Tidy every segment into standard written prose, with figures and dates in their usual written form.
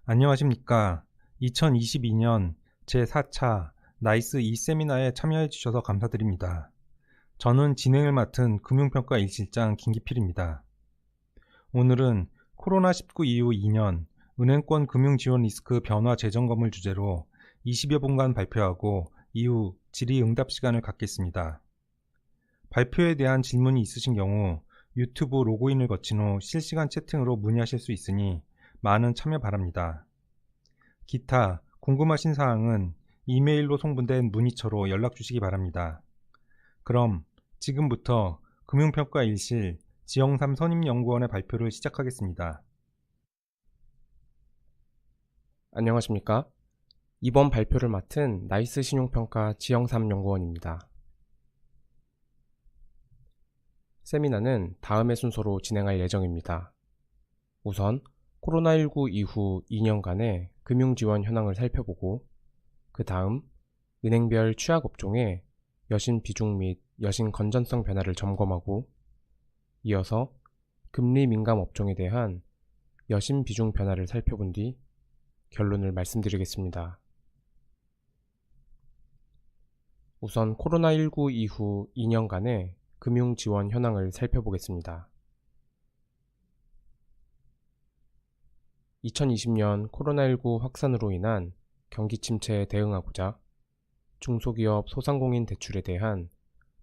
안녕하십니까. 2022년 제4차 나이스 이 세미나에 참여해 주셔서 감사드립니다. 저는 진행을 맡은 금융평가 1실장 김기필입니다. 오늘은 코로나19 이후 2년 은행권 금융지원 리스크 변화 재점검을 주제로 20여 분간 발표하고 이후 질의응답 시간을 갖겠습니다. 발표에 대한 질문이 있으신 경우 유튜브 로그인을 거친 후 실시간 채팅으로 문의하실 수 있으니 많은 참여 바랍니다. 기타 궁금하신 사항은 이메일로 송부된 문의처로 연락 주시기 바랍니다. 그럼 지금부터 금융평가 1실 지영삼 선임연구원의 발표를 시작하겠습니다. 안녕하십니까? 이번 발표를 맡은 나이스 신용평가 지영삼 연구원입니다. 세미나는 다음의 순서로 진행할 예정입니다. 우선 코로나19 이후 2년간의 금융지원 현황을 살펴보고 그 다음 은행별 취약업종의 여신 비중 및 여신 건전성 변화를 점검하고 이어서 금리 민감 업종에 대한 여신 비중 변화를 살펴본 뒤 결론을 말씀드리겠습니다. 우선 코로나19 이후 2년간의 금융지원 현황을 살펴보겠습니다. 2020년 코로나19 확산으로 인한 경기 침체에 대응하고자 중소기업 소상공인 대출에 대한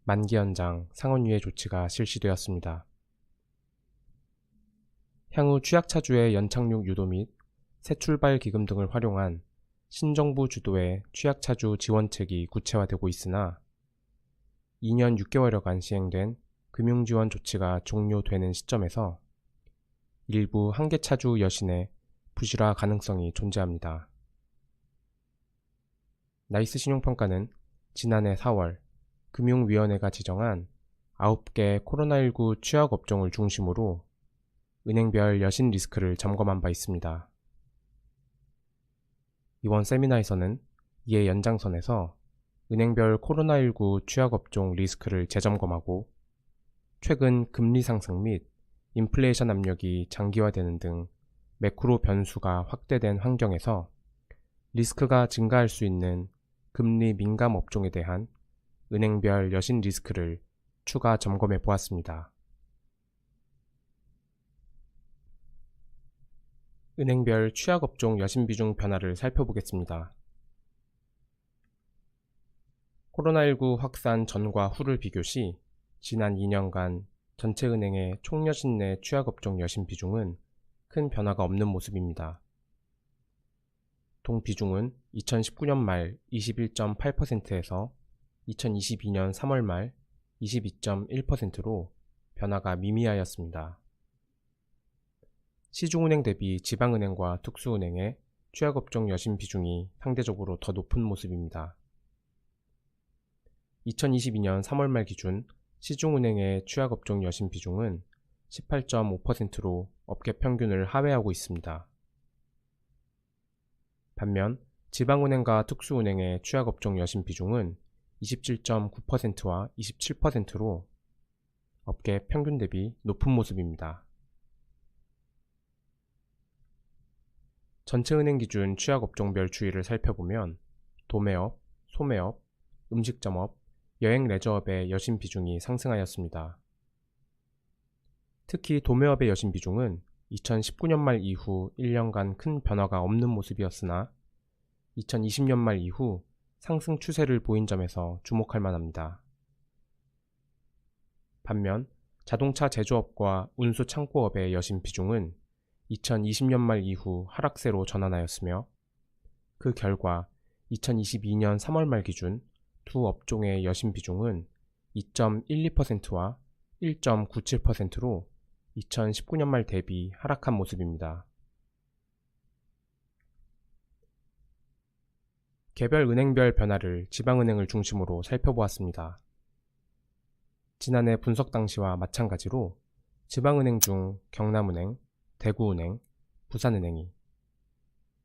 만기 연장 상환유예 조치가 실시되었습니다. 향후 취약차주의 연착륙 유도 및 새출발 기금 등을 활용한 신정부 주도의 취약차주 지원책이 구체화되고 있으나 2년 6개월여간 시행된 금융지원 조치가 종료되는 시점에서 일부 한계차주 여신의 부실화 가능성이 존재합니다. 나이스 신용평가는 지난해 4월 금융위원회가 지정한 9개 코로나19 취약업종을 중심으로 은행별 여신 리스크를 점검한 바 있습니다. 이번 세미나에서는 이에 연장선에서 은행별 코로나19 취약업종 리스크를 재점검하고 최근 금리 상승 및 인플레이션 압력이 장기화되는 등 매크로 변수가 확대된 환경에서 리스크가 증가할 수 있는 금리 민감 업종에 대한 은행별 여신 리스크를 추가 점검해 보았습니다. 은행별 취약업종 여신 비중 변화를 살펴보겠습니다. 코로나19 확산 전과 후를 비교시 지난 2년간 전체 은행의 총여신 내 취약업종 여신 비중은 큰 변화가 없는 모습입니다. 동 비중은 2019년 말 21.8%에서 2022년 3월 말 22.1%로 변화가 미미하였습니다. 시중은행 대비 지방은행과 특수은행의 취약업종 여신 비중이 상대적으로 더 높은 모습입니다. 2022년 3월 말 기준 시중은행의 취약업종 여신 비중은 18.5%로 업계 평균을 하회하고 있습니다. 반면 지방은행과 특수은행의 취약업종 여신 비중은 27.9%와 27%로 업계 평균 대비 높은 모습입니다. 전체 은행 기준 취약업종별 추이를 살펴보면 도매업, 소매업, 음식점업, 여행 레저업의 여신 비중이 상승하였습니다. 특히 도매업의 여신 비중은 2019년 말 이후 1년간 큰 변화가 없는 모습이었으나 2020년 말 이후 상승 추세를 보인 점에서 주목할 만합니다. 반면 자동차 제조업과 운수 창고업의 여신 비중은 2020년 말 이후 하락세로 전환하였으며 그 결과 2022년 3월 말 기준 두 업종의 여신 비중은 2.12%와 1.97%로 2019년 말 대비 하락한 모습입니다. 개별 은행별 변화를 지방은행을 중심으로 살펴보았습니다. 지난해 분석 당시와 마찬가지로 지방은행 중 경남은행, 대구은행, 부산은행이,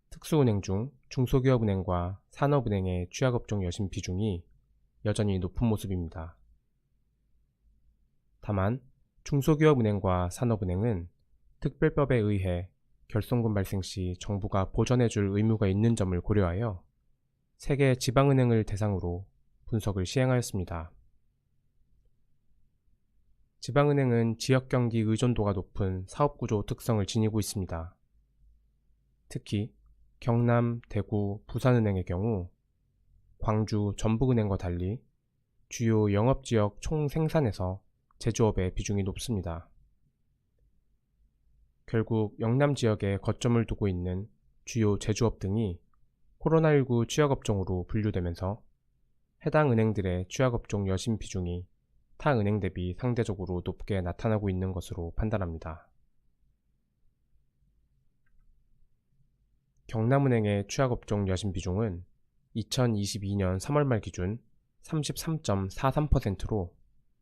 특수은행 중 중소기업은행과 산업은행의 취약업종 여신 비중이 여전히 높은 모습입니다. 다만 중소기업은행과 산업은행은 특별법에 의해 결손금 발생 시 정부가 보전해줄 의무가 있는 점을 고려하여 3개 지방은행을 대상으로 분석을 시행하였습니다. 지방은행은 지역경기 의존도가 높은 사업구조 특성을 지니고 있습니다. 특히 경남, 대구, 부산은행의 경우 광주, 전북은행과 달리 주요 영업지역 총생산에서 제조업의 비중이 높습니다. 결국 영남 지역에 거점을 두고 있는 주요 제조업 등이 코로나19 취약업종으로 분류되면서 해당 은행들의 취약업종 여신 비중이 타 은행 대비 상대적으로 높게 나타나고 있는 것으로 판단합니다. 경남은행의 취약업종 여신 비중은 2022년 3월 말 기준 33.43%로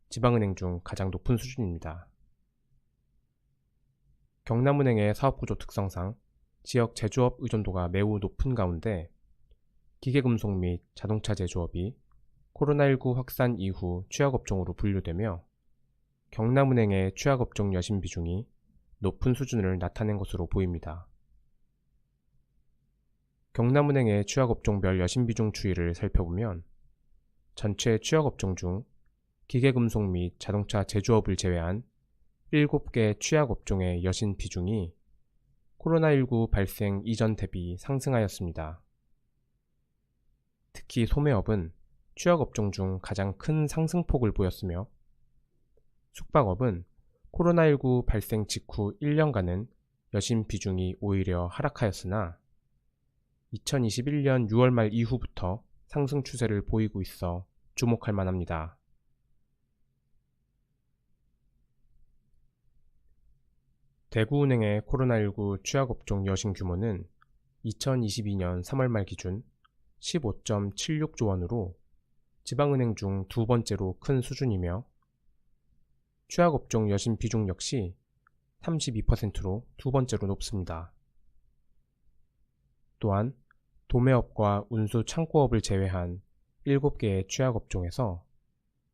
지방은행 중 가장 높은 수준입니다. 경남은행의 사업구조 특성상 지역 제조업 의존도가 매우 높은 가운데 기계금속 및 자동차 제조업이 코로나19 확산 이후 취약업종으로 분류되며 경남은행의 취약업종 여신 비중이 높은 수준을 나타낸 것으로 보입니다. 경남은행의 취약업종별 여신 비중 추이를 살펴보면 전체 취약업종 중 기계금속 및 자동차 제조업을 제외한 7개 취약업종의 여신 비중이 코로나19 발생 이전 대비 상승하였습니다. 특히 소매업은 취약업종 중 가장 큰 상승폭을 보였으며 숙박업은 코로나19 발생 직후 1년간은 여신 비중이 오히려 하락하였으나 2021년 6월 말 이후부터 상승 추세를 보이고 있어 주목할 만합니다. 대구은행의 코로나19 취약업종 여신 규모는 2022년 3월 말 기준 15.76조 원으로 지방은행 중 두 번째로 큰 수준이며 취약업종 여신 비중 역시 32%로 두 번째로 높습니다. 또한 도매업과 운수 창고업을 제외한 7개의 취약업종에서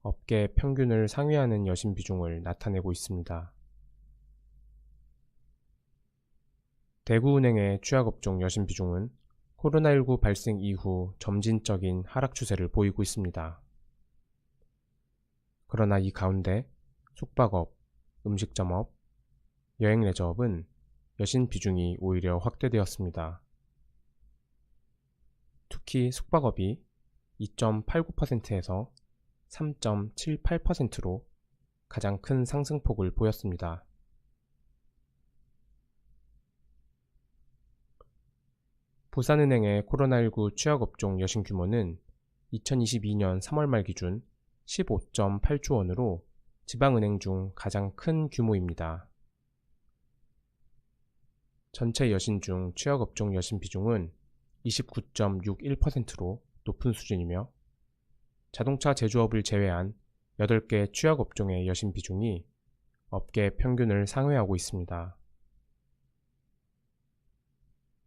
업계 평균을 상회하는 여신 비중을 나타내고 있습니다. 대구은행의 취약업종 여신 비중은 코로나19 발생 이후 점진적인 하락 추세를 보이고 있습니다. 그러나 이 가운데 숙박업, 음식점업, 여행 레저업은 여신 비중이 오히려 확대되었습니다. 특히 숙박업이 2.89%에서 3.78%로 가장 큰 상승폭을 보였습니다. 부산은행의 코로나19 취약업종 여신 규모는 2022년 3월 말 기준 15.8조 원으로 지방은행 중 가장 큰 규모입니다. 전체 여신 중 취약업종 여신 비중은 29.61%로 높은 수준이며 자동차 제조업을 제외한 8개 취약업종의 여신 비중이 업계 평균을 상회하고 있습니다.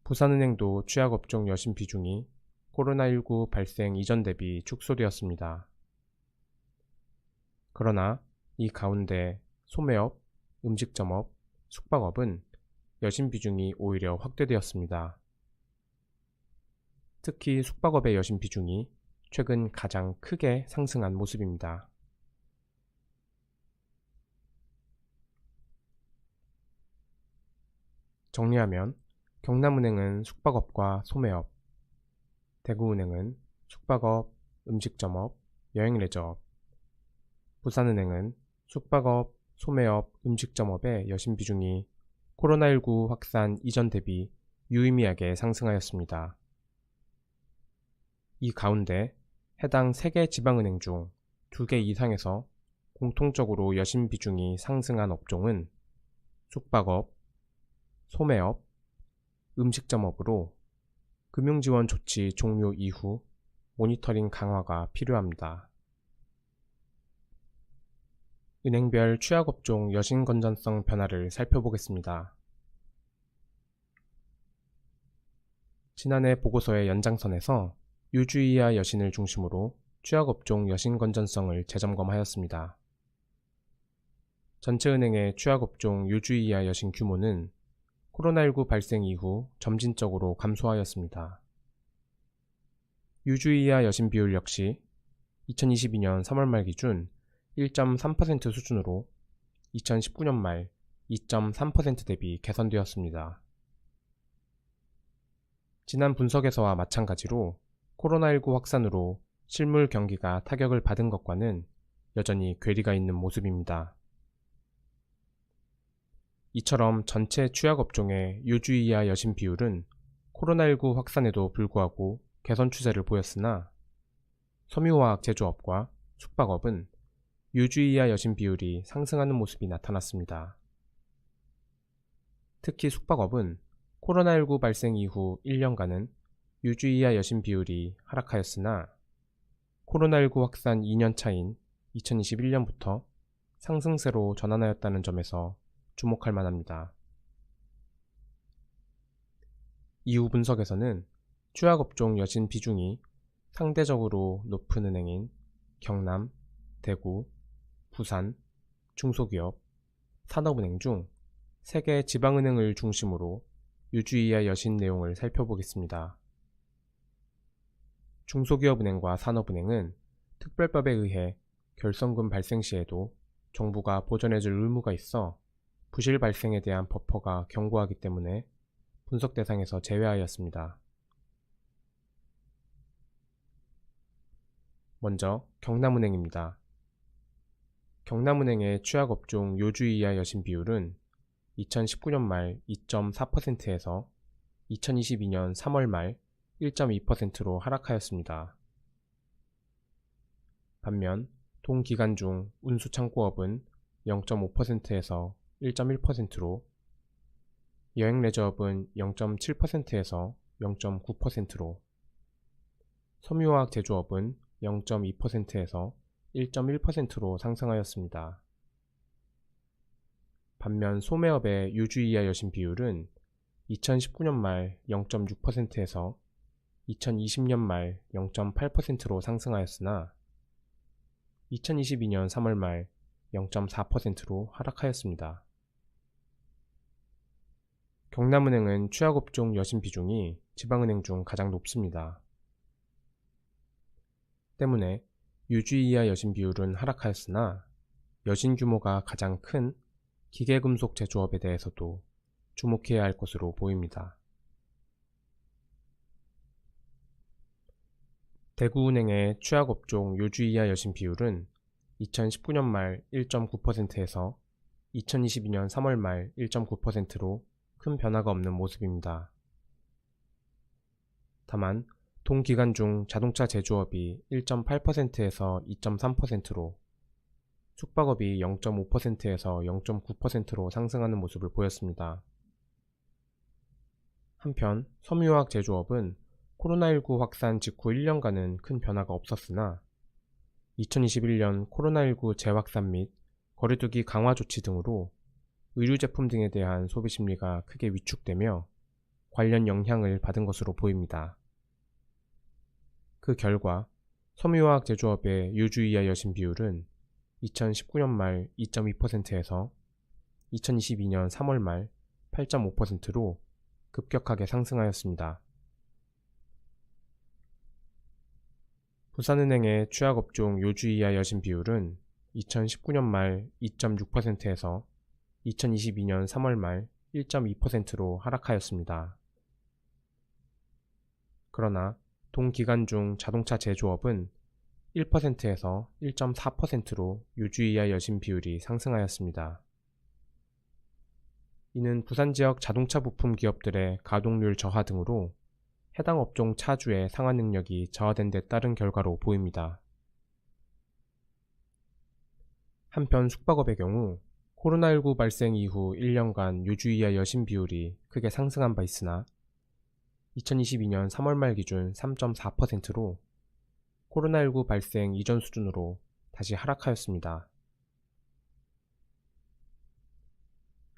부산은행도 취약업종 여신 비중이 코로나19 발생 이전 대비 축소되었습니다. 그러나 이 가운데 소매업, 음식점업, 숙박업은 여신 비중이 오히려 확대되었습니다. 특히 숙박업의 여신 비중이 최근 가장 크게 상승한 모습입니다. 정리하면 경남은행은 숙박업과 소매업, 대구은행은 숙박업, 음식점업, 여행 레저업, 부산은행은 숙박업, 소매업, 음식점업의 여신 비중이 코로나19 확산 이전 대비 유의미하게 상승하였습니다. 이 가운데 해당 3개 지방은행 중 2개 이상에서 공통적으로 여신 비중이 상승한 업종은 숙박업, 소매업, 음식점업으로 금융지원 조치 종료 이후 모니터링 강화가 필요합니다. 은행별 취약업종 여신 건전성 변화를 살펴보겠습니다. 지난해 보고서의 연장선에서 유주 이하 여신을 중심으로 취약업종 여신 건전성을 재점검하였습니다. 전체 은행의 취약업종 유주 이하 여신 규모는 코로나19 발생 이후 점진적으로 감소하였습니다. 유주 이하 여신 비율 역시 2022년 3월 말 기준 1.3% 수준으로 2019년 말 2.3% 대비 개선되었습니다. 지난 분석에서와 마찬가지로 코로나19 확산으로 실물 경기가 타격을 받은 것과는 여전히 괴리가 있는 모습입니다. 이처럼 전체 취약업종의 유주 이하 여신 비율은 코로나19 확산에도 불구하고 개선 추세를 보였으나 섬유화학 제조업과 숙박업은 유주 이하 여신 비율이 상승하는 모습이 나타났습니다. 특히 숙박업은 코로나19 발생 이후 1년간은 유주 이하 여신 비율이 하락하였으나 코로나19 확산 2년 차인 2021년부터 상승세로 전환하였다는 점에서 주목할 만합니다. 이후 분석에서는 취약업종 여신 비중이 상대적으로 높은 은행인 경남, 대구, 부산, 중소기업, 산업은행 중 3개 지방은행을 중심으로 유주 이하 여신 내용을 살펴보겠습니다. 중소기업은행과 산업은행은 특별법에 의해 결성금 발생 시에도 정부가 보전해줄 의무가 있어 부실 발생에 대한 버퍼가 견고하기 때문에 분석 대상에서 제외하였습니다. 먼저 경남은행입니다. 경남은행의 취약업종 유주 이하 여신 비율은 2019년 말 2.4%에서 2022년 3월 말 1.2%로 하락하였습니다. 반면 동기간 중 운수창고업은 0.5%에서 1.1%로, 여행레저업은 0.7%에서 0.9%로, 섬유화학 제조업은 0.2%에서 1.1%로 상승하였습니다. 반면 소매업의 유주 이하 여신 비율은 2019년 말 0.6%에서 2020년 말 0.8%로 상승하였으나 2022년 3월 말 0.4%로 하락하였습니다. 경남은행은 취약업종 여신 비중이 지방은행 중 가장 높습니다. 때문에 유주 이하 여신 비율은 하락하였으나 여신 규모가 가장 큰 기계금속 제조업에 대해서도 주목해야 할 것으로 보입니다. 대구은행의 취약업종 유주 이하 여신 비율은 2019년 말 1.9%에서 2022년 3월 말 1.9%로 큰 변화가 없는 모습입니다. 다만 동기간 중 자동차 제조업이 1.8%에서 2.3%로, 숙박업이 0.5%에서 0.9%로 상승하는 모습을 보였습니다. 한편 섬유화학 제조업은 코로나19 확산 직후 1년간은 큰 변화가 없었으나 2021년 코로나19 재확산 및 거리두기 강화 조치 등으로 의류제품 등에 대한 소비 심리가 크게 위축되며 관련 영향을 받은 것으로 보입니다. 그 결과 섬유화학 제조업의 유주 이하 여신 비율은 2019년 말 2.2%에서 2022년 3월 말 8.5%로 급격하게 상승하였습니다. 부산은행의 취약업종 유주 이하 여신 비율은 2019년 말 2.6%에서 2022년 3월 말 1.2%로 하락하였습니다. 그러나 동기간 중 자동차 제조업은 1%에서 1.4%로 유주 이하 여신 비율이 상승하였습니다. 이는 부산 지역 자동차 부품 기업들의 가동률 저하 등으로 해당 업종 차주의 상환 능력이 저하된 데 따른 결과로 보입니다. 한편 숙박업의 경우 코로나19 발생 이후 1년간 유주 이하 여신 비율이 크게 상승한 바 있으나 2022년 3월 말 기준 3.4%로 코로나19 발생 이전 수준으로 다시 하락하였습니다.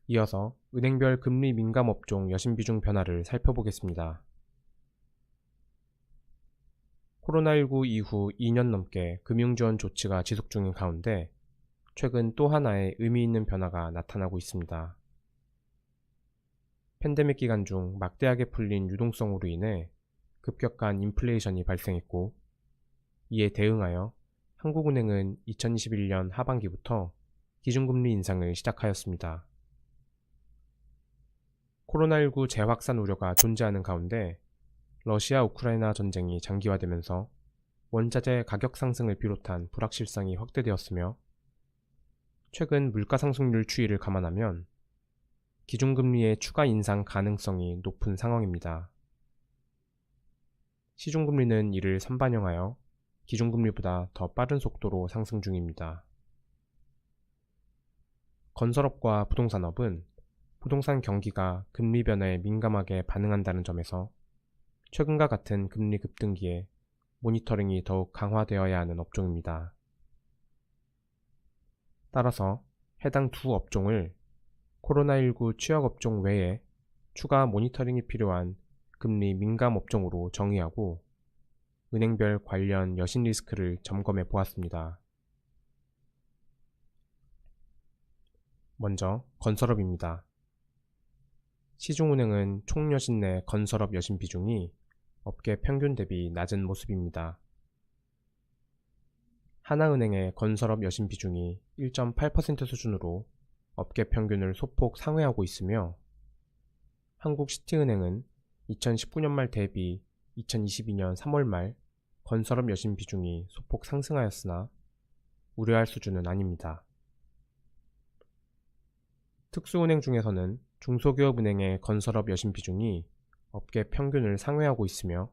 이어서 은행별 금리 민감 업종 여신 비중 변화를 살펴보겠습니다. 코로나19 이후 2년 넘게 금융지원 조치가 지속 중인 가운데 최근 또 하나의 의미 있는 변화가 나타나고 있습니다. 팬데믹 기간 중 막대하게 풀린 유동성으로 인해 급격한 인플레이션이 발생했고, 이에 대응하여 한국은행은 2021년 하반기부터 기준금리 인상을 시작하였습니다. 코로나19 재확산 우려가 존재하는 가운데 러시아 우크라이나 전쟁이 장기화되면서 원자재 가격 상승을 비롯한 불확실성이 확대되었으며, 최근 물가 상승률 추이를 감안하면 기준금리의 추가 인상 가능성이 높은 상황입니다. 시중금리는 이를 선반영하여 기준금리보다 더 빠른 속도로 상승 중입니다. 건설업과 부동산업은 부동산 경기가 금리 변화에 민감하게 반응한다는 점에서 최근과 같은 금리 급등기에 모니터링이 더욱 강화되어야 하는 업종입니다. 따라서 해당 두 업종을 코로나19 취약업종 외에 추가 모니터링이 필요한 금리 민감 업종으로 정의하고 은행별 관련 여신 리스크를 점검해 보았습니다. 먼저 건설업입니다. 시중은행은 총여신 내 건설업 여신 비중이 업계 평균 대비 낮은 모습입니다. 하나은행의 건설업 여신 비중이 1.8% 수준으로 업계 평균을 소폭 상회하고 있으며, 한국시티은행은 2019년 말 대비 2022년 3월 말 건설업 여신 비중이 소폭 상승하였으나 우려할 수준은 아닙니다. 특수은행 중에서는 중소기업은행의 건설업 여신 비중이 업계 평균을 상회하고 있으며,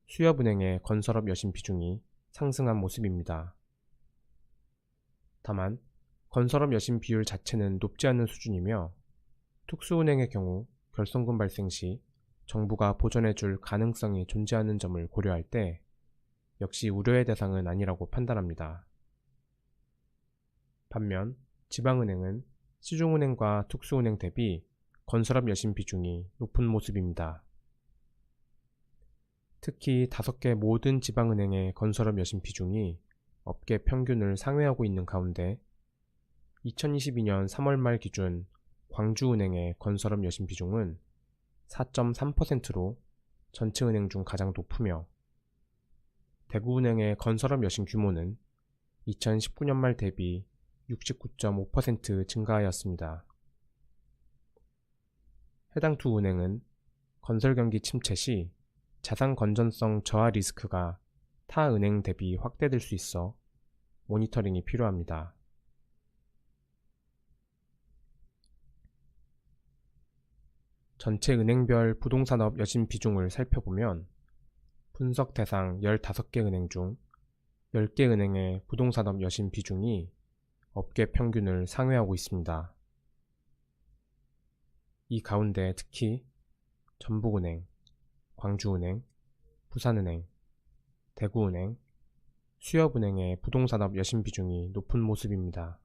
수협은행의 건설업 여신 비중이 상승한 모습입니다. 다만 건설업 여신 비율 자체는 높지 않은 수준이며, 특수은행의 경우 결손금 발생 시 정부가 보전해줄 가능성이 존재하는 점을 고려할 때 역시 우려의 대상은 아니라고 판단합니다. 반면 지방은행은 시중은행과 특수은행 대비 건설업 여신 비중이 높은 모습입니다. 특히 5개 모든 지방은행의 건설업 여신 비중이 업계 평균을 상회하고 있는 가운데 2022년 3월 말 기준 광주은행의 건설업 여신 비중은 4.3%로 전체 은행 중 가장 높으며, 대구은행의 건설업 여신 규모는 2019년 말 대비 69.5% 증가하였습니다. 해당 두 은행은 건설 경기 침체 시 자산 건전성 저하 리스크가 타 은행 대비 확대될 수 있어 모니터링이 필요합니다. 전체 은행별 부동산업 여신 비중을 살펴보면 분석 대상 15개 은행 중 10개 은행의 부동산업 여신 비중이 업계 평균을 상회하고 있습니다. 이 가운데 특히 전북은행, 광주은행, 부산은행, 대구은행, 수협은행의 부동산업 여신 비중이 높은 모습입니다.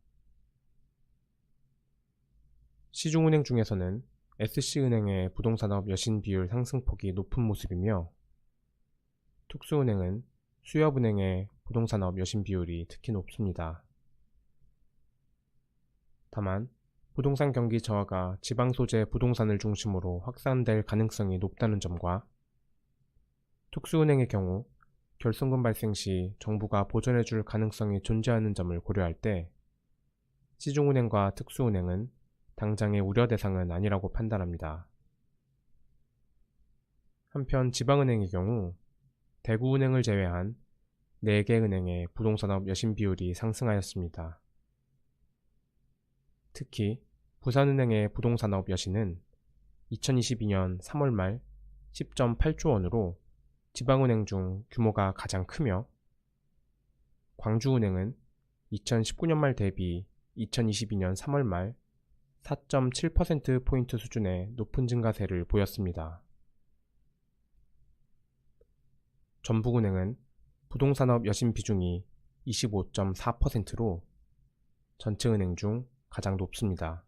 시중은행 중에서는 SC은행의 부동산업 여신 비율 상승폭이 높은 모습이며, 특수은행은 수협은행의 부동산업 여신 비율이 특히 높습니다. 다만 부동산 경기 저하가 지방 소재 부동산을 중심으로 확산될 가능성이 높다는 점과, 특수은행의 경우 결손금 발생 시 정부가 보전해줄 가능성이 존재하는 점을 고려할 때 시중은행과 특수은행은 당장의 우려 대상은 아니라고 판단합니다. 한편 지방은행의 경우 대구은행을 제외한 4개 은행의 부동산업 여신 비율이 상승하였습니다. 특히 부산은행의 부동산업 여신은 2022년 3월 말 10.8조 원으로 지방은행 중 규모가 가장 크며, 광주은행은 2019년 말 대비 2022년 3월 말 4.7%포인트 수준의 높은 증가세를 보였습니다. 전북은행은 부동산업 여신 비중이 25.4%로 전체 은행 중 가장 높습니다.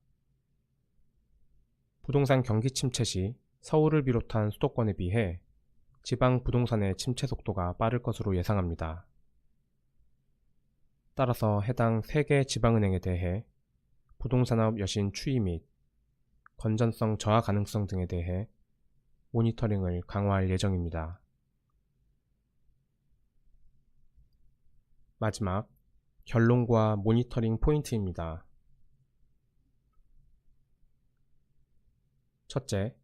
부동산 경기 침체 시 서울을 비롯한 수도권에 비해 지방 부동산의 침체 속도가 빠를 것으로 예상합니다. 따라서 해당 3개 지방은행에 대해 부동산업 여신 추이 및 건전성 저하 가능성 등에 대해 모니터링을 강화할 예정입니다. 마지막, 결론과 모니터링 포인트입니다. 첫째,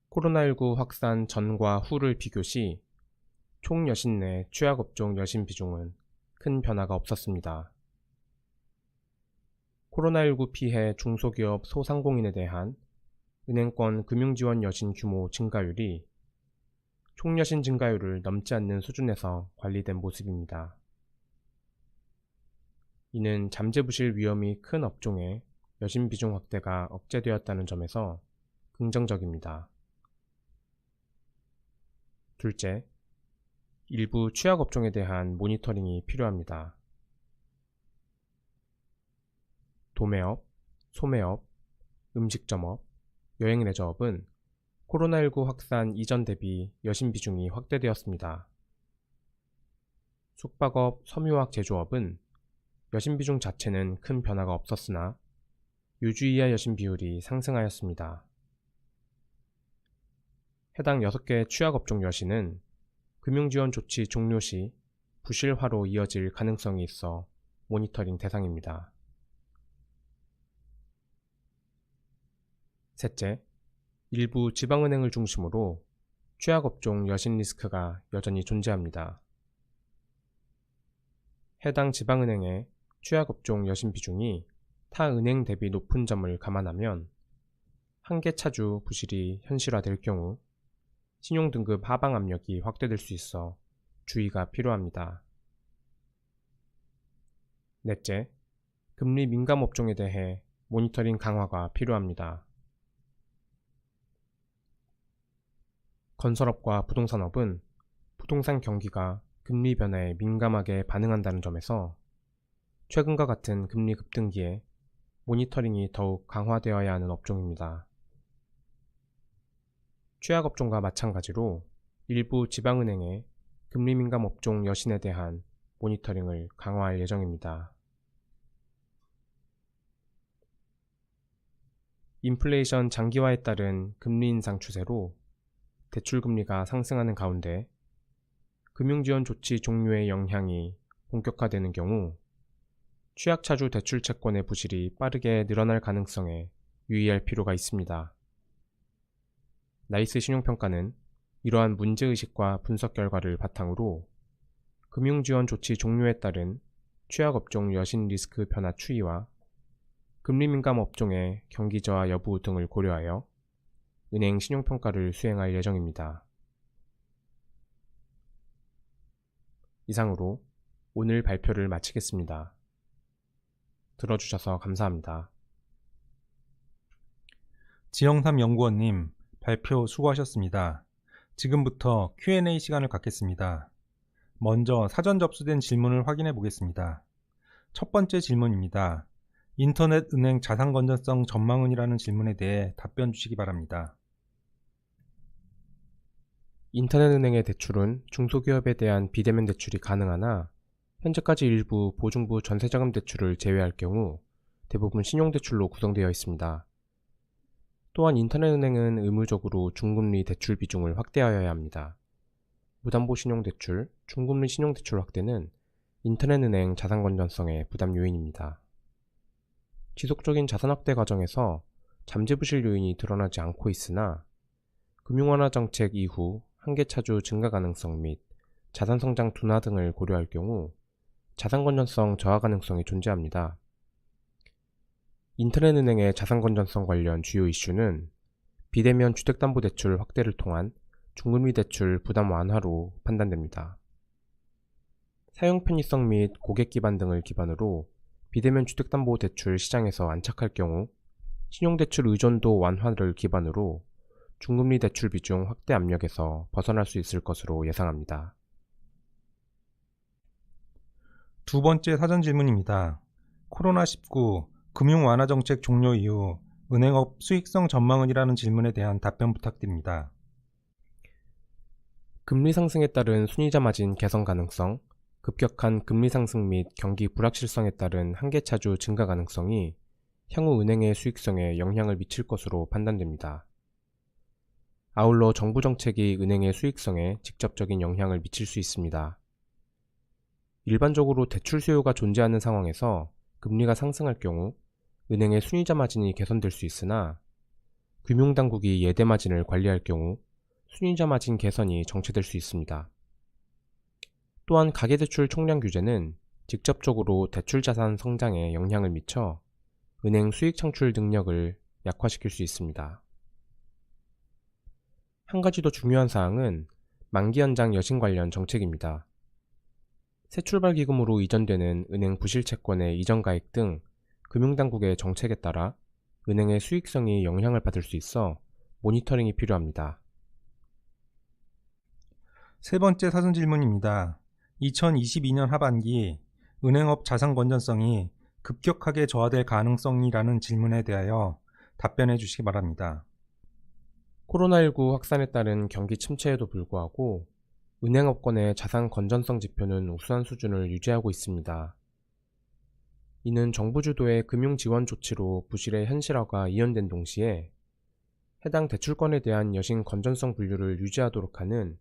코로나19 확산 전과 후를 비교 시 총 여신 내 취약업종 여신 비중은 큰 변화가 없었습니다. 코로나19 피해 중소기업 소상공인에 대한 은행권 금융지원 여신 규모 증가율이 총 여신 증가율을 넘지 않는 수준에서 관리된 모습입니다. 이는 잠재부실 위험이 큰 업종의 여신 비중 확대가 억제되었다는 점에서 긍정적입니다. 둘째, 일부 취약업종에 대한 모니터링이 필요합니다. 도매업, 소매업, 음식점업, 여행레저업은 코로나19 확산 이전 대비 여신 비중이 확대되었습니다. 숙박업, 섬유화학 제조업은 여신 비중 자체는 큰 변화가 없었으나 유주 이하 여신 비율이 상승하였습니다. 해당 6개 취약업종 여신은 금융지원 조치 종료 시 부실화로 이어질 가능성이 있어 모니터링 대상입니다. 셋째, 일부 지방은행을 중심으로 취약업종 여신 리스크가 여전히 존재합니다. 해당 지방은행의 취약업종 여신 비중이 타 은행 대비 높은 점을 감안하면 한계 차주 부실이 현실화될 경우 신용등급 하방 압력이 확대될 수 있어 주의가 필요합니다. 넷째, 금리 민감 업종에 대해 모니터링 강화가 필요합니다. 건설업과 부동산업은 부동산 경기가 금리 변화에 민감하게 반응한다는 점에서 최근과 같은 금리 급등기에 모니터링이 더욱 강화되어야 하는 업종입니다. 취약업종과 마찬가지로 일부 지방은행의 금리 민감 업종 여신에 대한 모니터링을 강화할 예정입니다. 인플레이션 장기화에 따른 금리 인상 추세로 대출금리가 상승하는 가운데 금융지원 조치 종료의 영향이 본격화되는 경우 취약차주 대출 채권의 부실이 빠르게 늘어날 가능성에 유의할 필요가 있습니다. 나이스 신용평가는 이러한 문제의식과 분석 결과를 바탕으로 금융지원 조치 종료에 따른 취약업종 여신 리스크 변화 추이와 금리민감 업종의 경기저하 여부 등을 고려하여 은행 신용평가를 수행할 예정입니다. 이상으로 오늘 발표를 마치겠습니다. 들어주셔서 감사합니다. 지영삼 연구원님, 발표 수고하셨습니다. 지금부터 Q&A 시간을 갖겠습니다. 먼저 사전 접수된 질문을 확인해 보겠습니다. 첫 번째 질문입니다. 인터넷 은행 자산 건전성 전망은이라는 질문에 대해 답변 주시기 바랍니다. 인터넷은행의 대출은 중소기업에 대한 비대면 대출이 가능하나 현재까지 일부 보증부 전세자금 대출을 제외할 경우 대부분 신용대출로 구성되어 있습니다. 또한 인터넷은행은 의무적으로 중금리 대출 비중을 확대하여야 합니다. 무담보 신용대출, 중금리 신용대출 확대는 인터넷은행 자산 건전성의 부담 요인입니다. 지속적인 자산 확대 과정에서 잠재부실 요인이 드러나지 않고 있으나 금융완화 정책 이후 한계차주 증가 가능성 및 자산성장 둔화 등을 고려할 경우 자산 건전성 저하 가능성이 존재합니다. 인터넷은행의 자산 건전성 관련 주요 이슈는 비대면 주택담보대출 확대를 통한 중금리 대출 부담 완화로 판단됩니다. 사용 편의성 및 고객 기반 등을 기반으로 비대면 주택담보대출 시장에서 안착할 경우 신용대출 의존도 완화를 기반으로 중금리 대출 비중 확대 압력에서 벗어날 수 있을 것으로 예상합니다. 두 번째 사전 질문입니다. 코로나19 금융 완화 정책 종료 이후 은행업 수익성 전망은이라는 질문에 대한 답변 부탁드립니다. 금리 상승에 따른 순이자 마진 개선 가능성, 급격한 금리 상승 및 경기 불확실성에 따른 한계차주 증가 가능성이 향후 은행의 수익성에 영향을 미칠 것으로 판단됩니다. 아울러 정부 정책이 은행의 수익성에 직접적인 영향을 미칠 수 있습니다. 일반적으로 대출 수요가 존재하는 상황에서 금리가 상승할 경우 은행의 순이자 마진이 개선될 수 있으나 금융당국이 예대 마진을 관리할 경우 순이자 마진 개선이 정체될 수 있습니다. 또한 가계대출 총량 규제는 직접적으로 대출 자산 성장에 영향을 미쳐 은행 수익 창출 능력을 약화시킬 수 있습니다. 한 가지 더 중요한 사항은 만기 연장 여신 관련 정책입니다. 새출발 기금으로 이전되는 은행 부실 채권의 이전 가액 등 금융당국의 정책에 따라 은행의 수익성이 영향을 받을 수 있어 모니터링이 필요합니다. 세 번째 사전 질문입니다. 2022년 하반기 은행업 자산 건전성이 급격하게 저하될 가능성이라는 질문에 대하여 답변해 주시기 바랍니다. 코로나19 확산에 따른 경기 침체에도 불구하고 은행업권의 자산 건전성 지표는 우수한 수준을 유지하고 있습니다. 이는 정부 주도의 금융 지원 조치로 부실의 현실화가 이연된 동시에 해당 대출권에 대한 여신 건전성 분류를 유지하도록 하는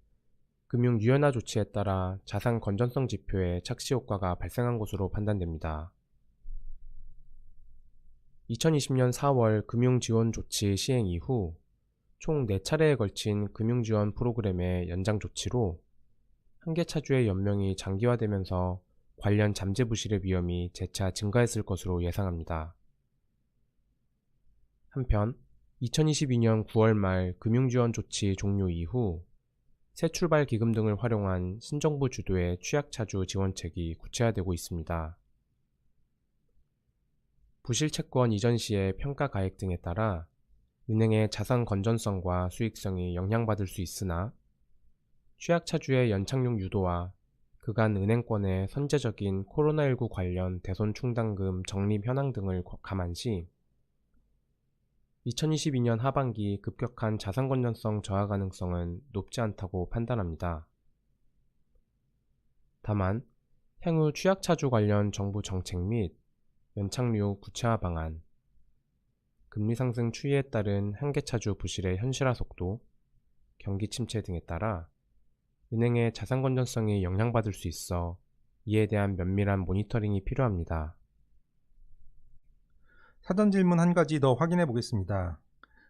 금융 유연화 조치에 따라 자산 건전성 지표에 착시 효과가 발생한 것으로 판단됩니다. 2020년 4월 금융 지원 조치 시행 이후 총 4차례에 걸친 금융 지원 프로그램의 연장 조치로 한계 차주의 연명이 장기화되면서 관련 잠재 부실의 위험이 재차 증가했을 것으로 예상합니다. 한편 2022년 9월 말 금융지원 조치 종료 이후 새출발 기금 등을 활용한 신정부 주도의 취약차주 지원책이 구체화되고 있습니다. 부실 채권 이전 시의 평가 가액 등에 따라 은행의 자산 건전성과 수익성이 영향받을 수 있으나 취약차주의 연착륙 유도와 그간 은행권의 선제적인 코로나19 관련 대손 충당금 적립 현황 등을 감안시 2022년 하반기 급격한 자산 건전성 저하 가능성은 높지 않다고 판단합니다. 다만 향후 취약차주 관련 정부 정책 및 연착륙 구체화 방안, 금리 상승 추이에 따른 한계차주 부실의 현실화 속도, 경기 침체 등에 따라 은행의 자산 건전성이 영향받을 수 있어 이에 대한 면밀한 모니터링이 필요합니다. 사전 질문 한 가지 더 확인해 보겠습니다.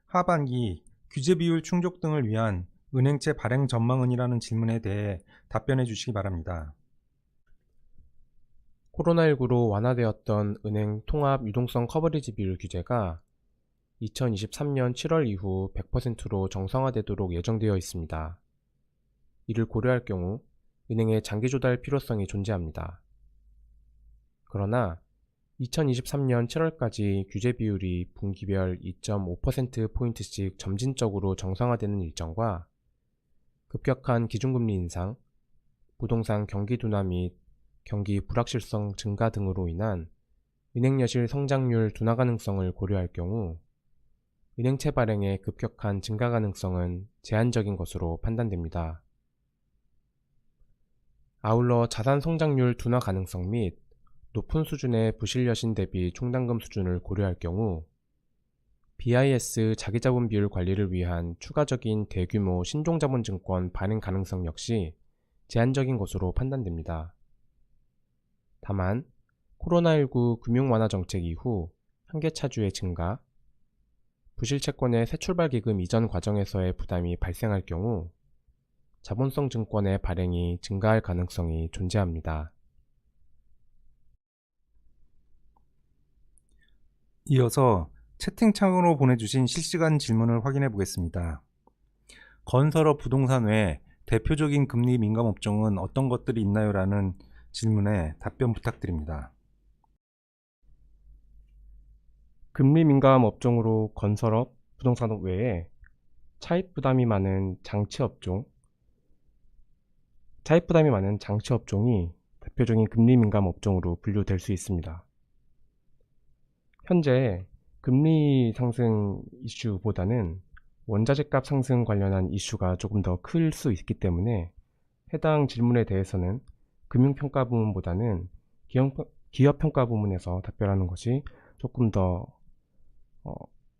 하반기 규제 비율 충족 등을 위한 은행채 발행 전망은이라는 질문에 대해 답변해 주시기 바랍니다. 코로나19로 완화되었던 은행 통합 유동성 커버리지 비율 규제가 2023년 7월 이후 100%로 정상화되도록 예정되어 있습니다. 이를 고려할 경우 은행의 장기 조달 필요성이 존재합니다. 그러나 2023년 7월까지 규제 비율이 분기별 2.5%포인트씩 점진적으로 정상화되는 일정과 급격한 기준금리 인상, 부동산 경기 둔화 및 경기 불확실성 증가 등으로 인한 은행 여실 성장률 둔화 가능성을 고려할 경우 은행채 발행의 급격한 증가 가능성은 제한적인 것으로 판단됩니다. 아울러 자산 성장률 둔화 가능성 및 높은 수준의 부실 여신 대비 충당금 수준을 고려할 경우 BIS 자기자본 비율 관리를 위한 추가적인 대규모 신종자본증권 발행 가능성 역시 제한적인 것으로 판단됩니다. 다만 코로나19 금융 완화 정책 이후 한계차주의 증가, 부실채권의 새출발 기금 이전 과정에서의 부담이 발생할 경우 자본성 증권의 발행이 증가할 가능성이 존재합니다. 이어서 채팅창으로 보내주신 실시간 질문을 확인해 보겠습니다. 건설업 부동산 외 대표적인 금리 민감 업종은 어떤 것들이 있나요? 라는 질문에 답변 부탁드립니다. 금리 민감 업종으로 건설업, 부동산업 외에 차입 부담이 많은 장치 업종이 대표적인 금리 민감 업종으로 분류될 수 있습니다. 현재 금리 상승 이슈보다는 원자재값 상승 관련한 이슈가 조금 더 클 수 있기 때문에 해당 질문에 대해서는 금융평가 부문보다는 기업평가 부문에서 답변하는 것이 조금 더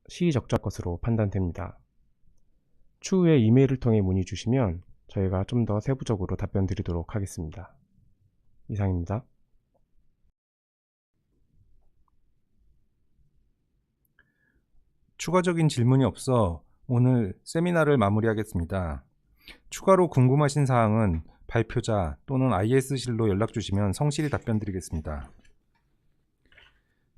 시의적절할 것으로 판단됩니다. 추후에 이메일을 통해 문의 주시면 저희가 좀 더 세부적으로 답변 드리도록 하겠습니다. 이상입니다. 추가적인 질문이 없어 오늘 세미나를 마무리하겠습니다. 추가로 궁금하신 사항은 발표자 또는 IS실로 연락 주시면 성실히 답변 드리겠습니다.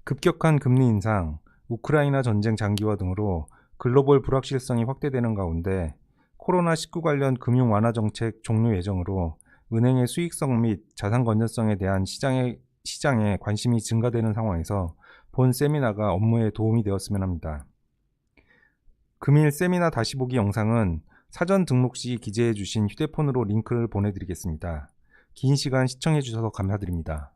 급격한 금리 인상, 우크라이나 전쟁 장기화 등으로 글로벌 불확실성이 확대되는 가운데 코로나19 관련 금융 완화 정책 종료 예정으로 은행의 수익성 및 자산 건전성에 대한 시장에 관심이 증가되는 상황에서 본 세미나가 업무에 도움이 되었으면 합니다. 금일 세미나 다시 보기 영상은 사전 등록 시 기재해 주신 휴대폰으로 링크를 보내드리겠습니다. 긴 시간 시청해 주셔서 감사드립니다.